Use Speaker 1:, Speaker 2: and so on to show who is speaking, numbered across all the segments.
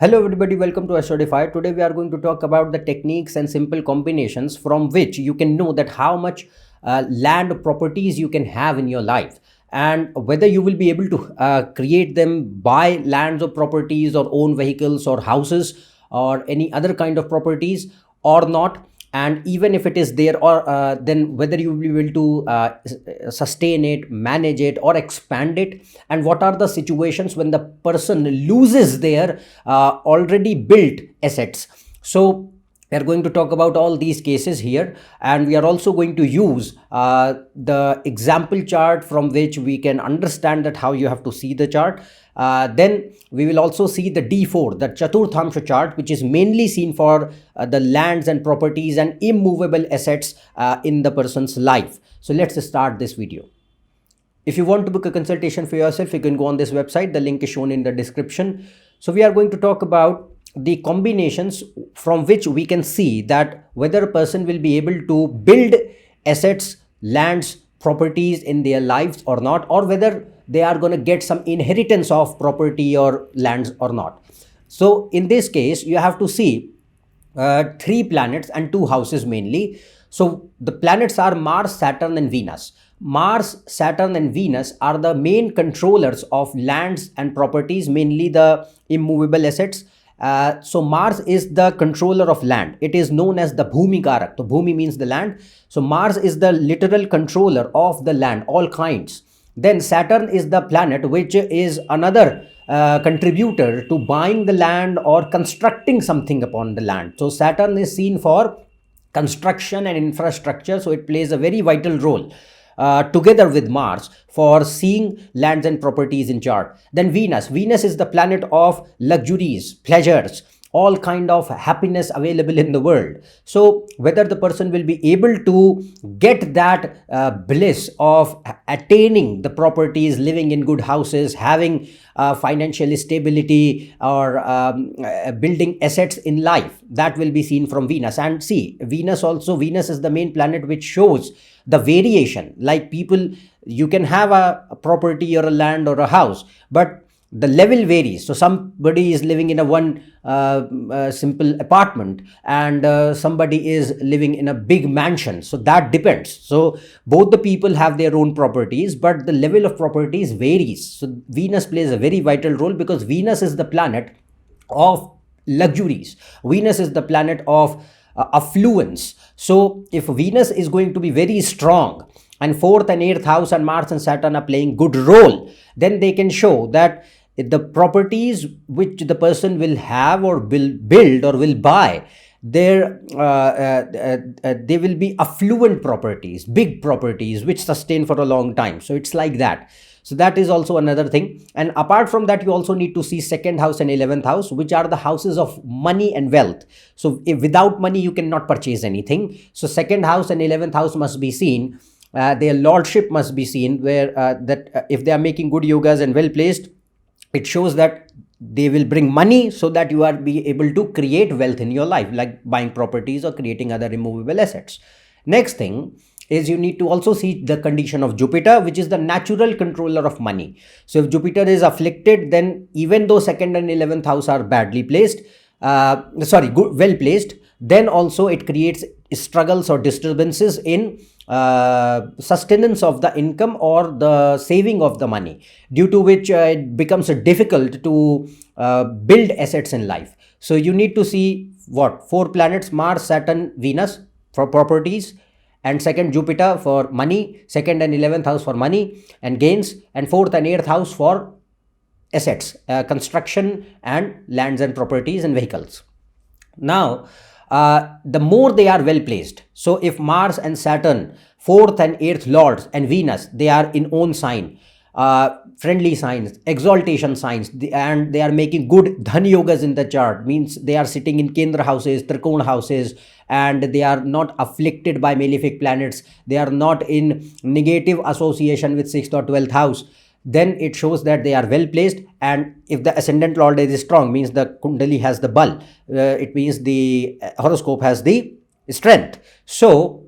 Speaker 1: Hello everybody, welcome to AstroEdify. Today we are going to talk about the techniques and simple combinations from which you can know that how much land properties you can have in your life and whether you will be able to create them, buy lands or properties or own vehicles or houses or any other kind of properties or not. And even if it is there, or then whether you will be able to sustain it, manage it or expand it, and what are the situations when the person loses their already built assets. So we are going to talk about all these cases here, and we are also going to use the example chart from which we can understand that how you have to see the chart. Then we will also see the D4, the Chaturthamsha chart, which is mainly seen for the lands and properties and immovable assets in the person's life. So let's start this video. If you want to book a consultation for yourself, you can go on this website. The link is shown in the description. So we are going to talk about the combinations from which we can see that whether a person will be able to build assets, lands, properties in their lives or not, or whether they are going to get some inheritance of property or lands or not. So in this case, you have to see 3 planets and 2 houses mainly. So the planets are Mars, Saturn and Venus. Mars, Saturn and Venus are the main controllers of lands and properties, mainly the immovable assets. So Mars is the controller of land. It is known as the Bhumi Karak. So Bhumi means the land. So Mars is the literal controller of the land, all kinds. Then Saturn is the planet which is another contributor to buying the land or constructing something upon the land. So Saturn is seen for construction and infrastructure. So it plays a very vital role together with Mars for seeing lands and properties in chart. Then Venus is the planet of luxuries, pleasures, all kind of happiness available in the world. So whether the person will be able to get that bliss of attaining the properties, living in good houses, having financial stability or building assets in life, that will be seen from Venus. And see, Venus is the main planet which shows the variation. Like people, you can have a property or a land or a house, but the level varies. So somebody is living in a one simple apartment and somebody is living in a big mansion. So that depends. So both the people have their own properties, but the level of properties varies. So Venus plays a very vital role because Venus is the planet of luxuries. Venus is the planet of affluence. So if Venus is going to be very strong and 4th and 8th house and Mars and Saturn are playing good role, then they can show that the properties which the person will have or will build or will buy, they will be affluent properties, big properties which sustain for a long time. So it's like that. So that is also another thing. And apart from that, you also need to see 2nd house and 11th house, which are the houses of money and wealth. So if without money, you cannot purchase anything. So 2nd house and 11th house must be seen. Their lordship must be seen, where if they are making good yogas and well placed, it shows that they will bring money so that you are be able to create wealth in your life, like buying properties or creating other immovable assets. Next thing is you need to also see the condition of Jupiter, which is the natural controller of money. So if Jupiter is afflicted, then even though 2nd and 11th house are badly placed, well placed, then also it creates struggles or disturbances in sustenance of the income or the saving of the money, due to which it becomes difficult to build assets in life. So you need to see 4 planets, Mars, Saturn, Venus for properties, and 2nd Jupiter for money, 2nd and 11th house for money and gains, and 4th and 8th house for assets, construction and lands and properties and vehicles. Now the more they are well placed, so if Mars and Saturn, 4th and 8th lords, and Venus, they are in own sign, friendly signs, exaltation signs, and they are making good dhan yogas in the chart, means they are sitting in Kendra houses, Trikona houses, and they are not afflicted by malefic planets, they are not in negative association with 6th or 12th house, then it shows that they are well placed. And if the ascendant lord is strong, means the kundali has the bal, it means the horoscope has the strength. So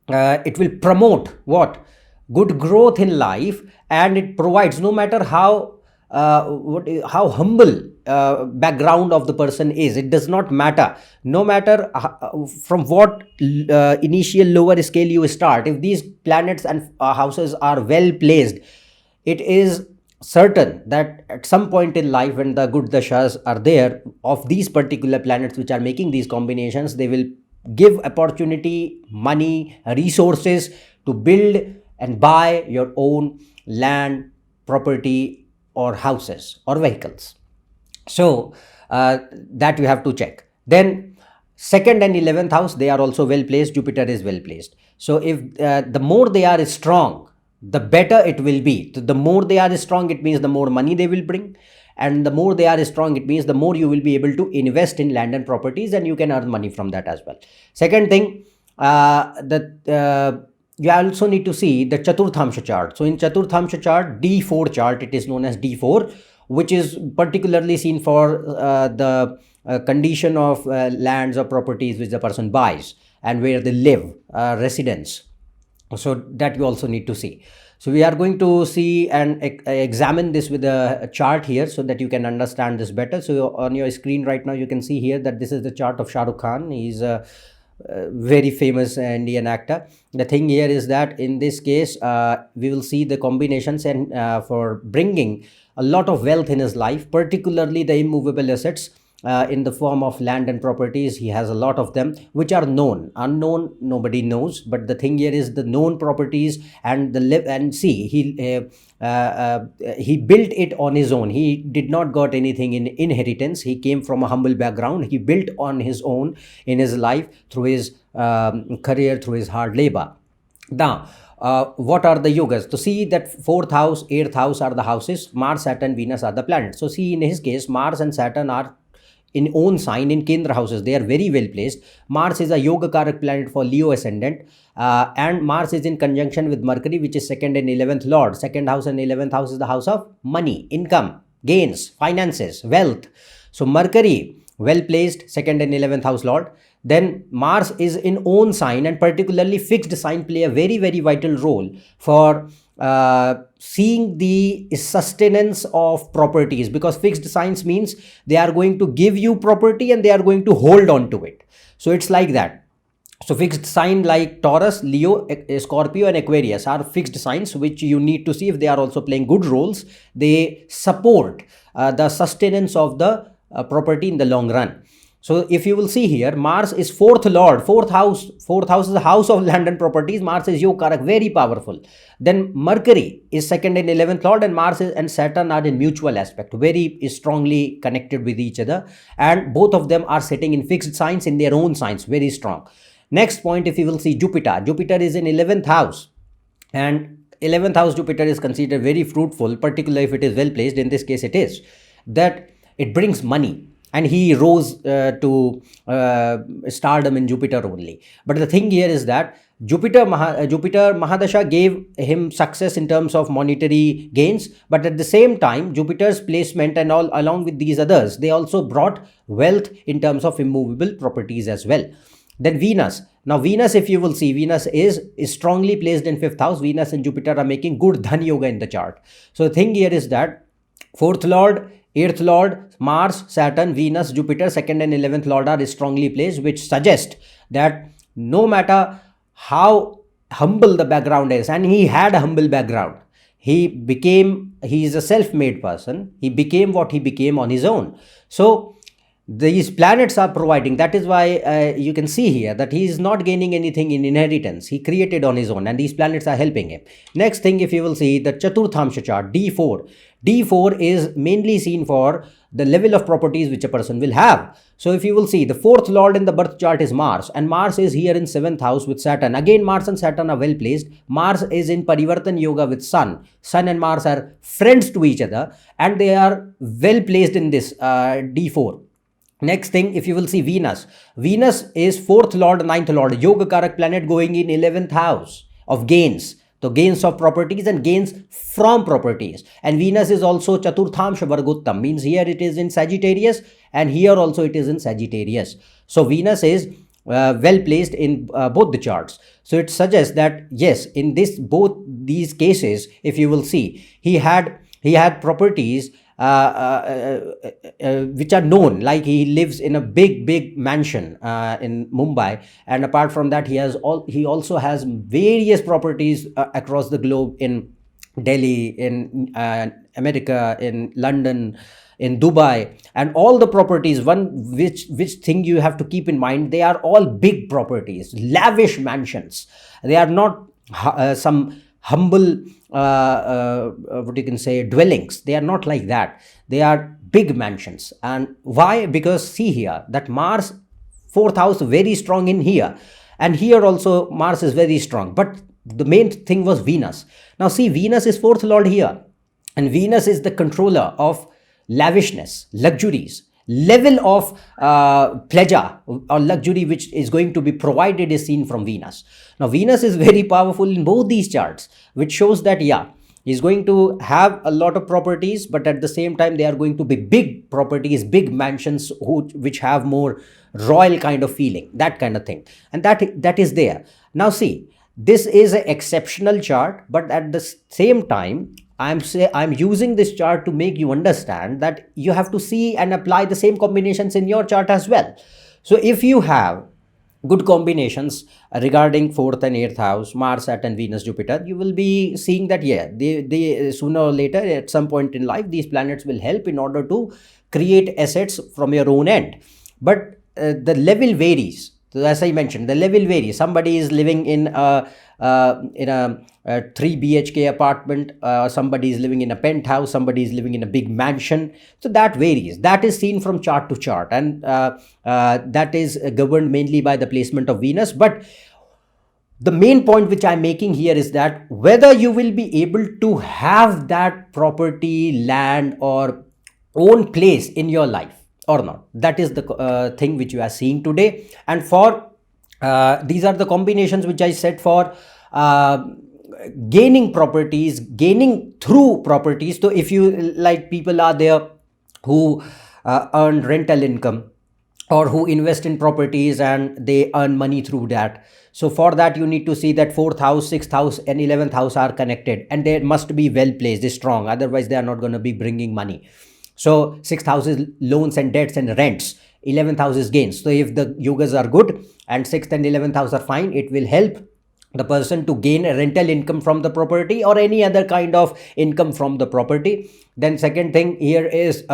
Speaker 1: it will promote good growth in life, and it provides, no matter how humble background of the person is. It does not matter. No matter from what initial lower scale you start, if these planets and houses are well placed, it is certain that at some point in life, when the good dashas are there of these particular planets which are making these combinations, they will give opportunity, money, resources to build and buy your own land, property, or houses or vehicles. So that you have to check. Then second and 11th house, they are also well placed. Jupiter is well placed. So if the more they are strong, the better it will be. The more they are strong, it means the more money they will bring. And the more they are strong, it means the more you will be able to invest in land and properties, and you can earn money from that as well. Second thing, you also need to see the Chaturthamsha chart. So in Chaturthamsha chart, D4 chart, it is known as D4, which is particularly seen for the condition of lands or properties which the person buys and where they live, residence. So that you also need to see. So we are going to see and examine this with a chart here so that you can understand this better. So on your screen right now, you can see here that this is the chart of Shah Rukh Khan. He's a very famous Indian actor. The thing here is that in this case, we will see the combinations and for bringing a lot of wealth in his life, particularly the immovable assets. In the form of land and properties, he has a lot of them which are known. Unknown, nobody knows. But the thing here is the known properties and see, he built it on his own. He did not got anything in inheritance. He came from a humble background. He built on his own in his life through his career, through his hard labor. Now, what are the yogas? To see that 4th house, 8th house are the houses. Mars, Saturn, Venus are the planets. So see, in his case, Mars and Saturn are in own sign in Kendra houses. They are very well placed. Mars is a yoga karak planet for Leo ascendant, and Mars is in conjunction with Mercury, which is 2nd and 11th lord. 2nd house and 11th house is the house of money, income, gains, finances, wealth. So Mercury well placed, 2nd and 11th house lord. Then Mars is in own sign, and particularly fixed sign play a very, very vital role for seeing the sustenance of properties, because fixed signs means they are going to give you property and they are going to hold on to it. So it's like that. So fixed sign like Taurus, Leo, Scorpio and Aquarius are fixed signs which you need to see if they are also playing good roles. They support the sustenance of the property in the long run. So if you will see here, Mars is 4th lord, 4th house. 4th house is the house of land and properties. Mars is yoga karak, very powerful. Then Mercury is 2nd and 11th lord, and Mars and Saturn are in mutual aspect, very strongly connected with each other, and both of them are sitting in fixed signs in their own signs, very strong. Next point, if you will see Jupiter, Jupiter is in 11th house, and 11th house Jupiter is considered very fruitful, particularly if it is well placed. In this case, it is that it brings money. And he rose to stardom in Jupiter only. But the thing here is that Jupiter Mahadasha gave him success in terms of monetary gains. But at the same time, Jupiter's placement and all along with these others, they also brought wealth in terms of immovable properties as well. Then Venus. Now Venus, if you will see, Venus is strongly placed in 5th house. Venus and Jupiter are making good dhan yoga in the chart. So the thing here is that 4th lord, 8th lord, Mars, Saturn, Venus, Jupiter, 2nd and 11th lord are strongly placed, which suggest that no matter how humble the background is, and he had a humble background, he is a self-made person. He became what he became on his own. So these planets are providing. That is why you can see here that he is not gaining anything in inheritance. He created on his own, and these planets are helping him. Next thing, if you will see the Chaturthamsha chart, D4. D4 is mainly seen for the level of properties which a person will have. So if you will see, the 4th lord in the birth chart is Mars, and Mars is here in 7th house with Saturn. Again, Mars and Saturn are well placed. Mars is in Parivartan Yoga with Sun. Sun and Mars are friends to each other, and they are well placed in this D4. Next thing, if you will see Venus. Venus is 4th lord, 9th lord, yoga karak planet going in 11th house of gains. So gains of properties and gains from properties. And Venus is also Chaturthamsha Vargottam, means here it is in Sagittarius and here also it is in Sagittarius. So Venus is well placed in both the charts. So it suggests that yes, in both these cases, if you will see, he had properties which are known, like he lives in a big mansion in Mumbai, and apart from that he also has various properties across the globe, in Delhi, in America, in London, in Dubai, and all the properties. One which thing you have to keep in mind, they are all big properties, lavish mansions. They are not some humble what you can say dwellings. They are not like that. They are big mansions. And why? Because see here, that Mars, fourth house, very strong in here, and here also Mars is very strong, but the main thing was Venus. Now see, Venus is fourth lord here, and Venus is the controller of lavishness, luxuries, level of pleasure or luxury which is going to be provided is seen from Venus. Now Venus is very powerful in both these charts, which shows that yeah, he's going to have a lot of properties, but at the same time they are going to be big properties, big mansions which have more royal kind of feeling, that kind of thing. And that is there. Now see, this is an exceptional chart, but at the same time I'm using this chart to make you understand that you have to see and apply the same combinations in your chart as well. So if you have good combinations regarding fourth and eighth house, Mars, Saturn, Venus, Jupiter, you will be seeing that yeah, they sooner or later at some point in life these planets will help in order to create assets from your own end. But the level varies. So as I mentioned, the level varies. Somebody is living in a 3 BHK apartment, somebody is living in a penthouse, somebody is living in a big mansion. So that varies. That is seen from chart to chart, and that is governed mainly by the placement of Venus. But the main point which I'm making here is that whether you will be able to have that property, land, or own place in your life or not, that is the thing which you are seeing today. And for these are the combinations which I said for gaining properties, gaining through properties. So if you like, people are there who earn rental income or who invest in properties and they earn money through that. So for that you need to see that fourth house, sixth house, and 11th house are connected, and they must be well placed, strong, otherwise they are not going to be bringing money. So sixth house is loans and debts and rents, 11th house is gains. So if the yogas are good and 6th and 11th house are fine, it will help the person to gain a rental income from the property or any other kind of income from the property. Then second thing here is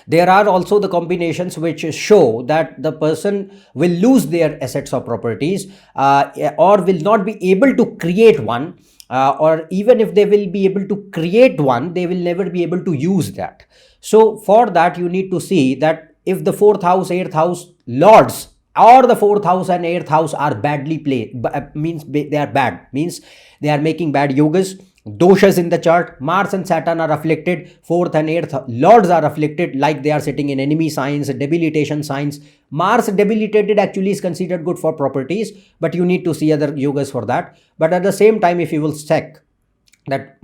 Speaker 1: there are also the combinations which show that the person will lose their assets or properties or will not be able to create one. Or even if they will be able to create one, they will never be able to use that. So for that you need to see that if the fourth house, eighth house lords or the fourth house and eighth house are badly placed, means they are bad, means they are making bad yogas, doshas in the chart. Mars and Saturn are afflicted, fourth and eighth lords are afflicted, like they are sitting in enemy signs, debilitation signs. Mars debilitated actually is considered good for properties, but you need to see other yogas for that. But at the same time, if you will check that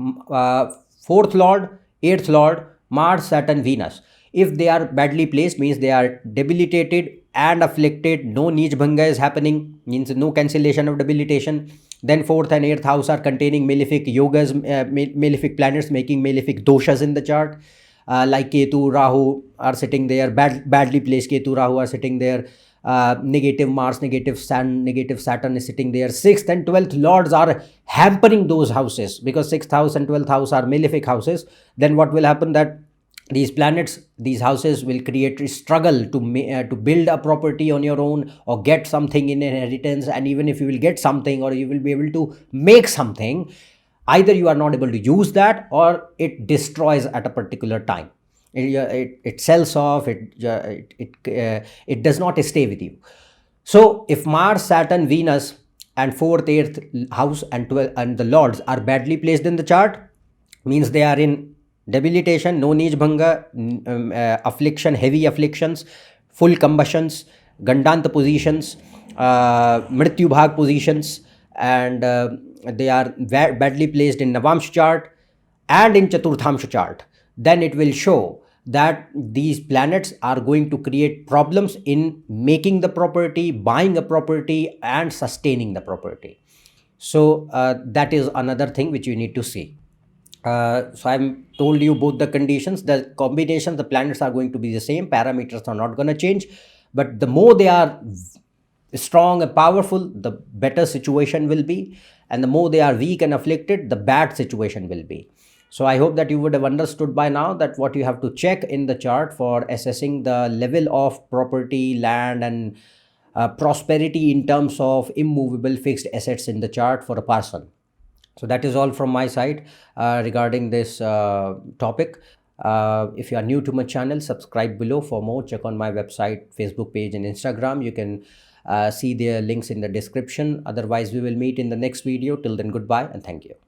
Speaker 1: fourth lord, eighth lord, Mars, Saturn, Venus, if they are badly placed, means they are debilitated and afflicted, no Neej Bhanga is happening, means no cancellation of debilitation. Then fourth and eighth house are containing malefic yogas, malefic planets making malefic doshas in the chart. Like Ketu, Rahu are sitting there, badly placed Ketu, Rahu are sitting there. Negative Mars, negative Sun, negative Saturn is sitting there. 6th and 12th lords are hampering those houses, because 6th house and 12th house are malefic houses. Then what will happen, that these planets, these houses will create a struggle to build a property on your own or get something in inheritance. And even if you will get something or you will be able to make something, either you are not able to use that or it destroys at a particular time. It sells off, it does not stay with you. So if Mars, Saturn, Venus and 4th, 8th house and 12 and the lords are badly placed in the chart, means they are in debilitation, no Neej Bhanga, affliction, heavy afflictions, full combustions, Gandanta positions, Mrityu Bhag positions, and they are badly placed in Navamsh chart and in Chaturthamsh chart. Then it will show that these planets are going to create problems in making the property, buying a property, and sustaining the property. So that is another thing which you need to see. So I'm told you both the conditions, the combinations, the planets are going to be the same. Parameters are not going to change, but the more they are strong and powerful, the better situation will be, and the more they are weak and afflicted, the bad situation will be. So I hope that you would have understood by now that what you have to check in the chart for assessing the level of property, land, and prosperity in terms of immovable fixed assets in the chart for a person. So that is all from my side regarding this topic. If you are new to my channel, subscribe below for more. Check on my website, Facebook page, and Instagram. You can see their links in the description. Otherwise, we will meet in the next video. Till then, goodbye and thank you.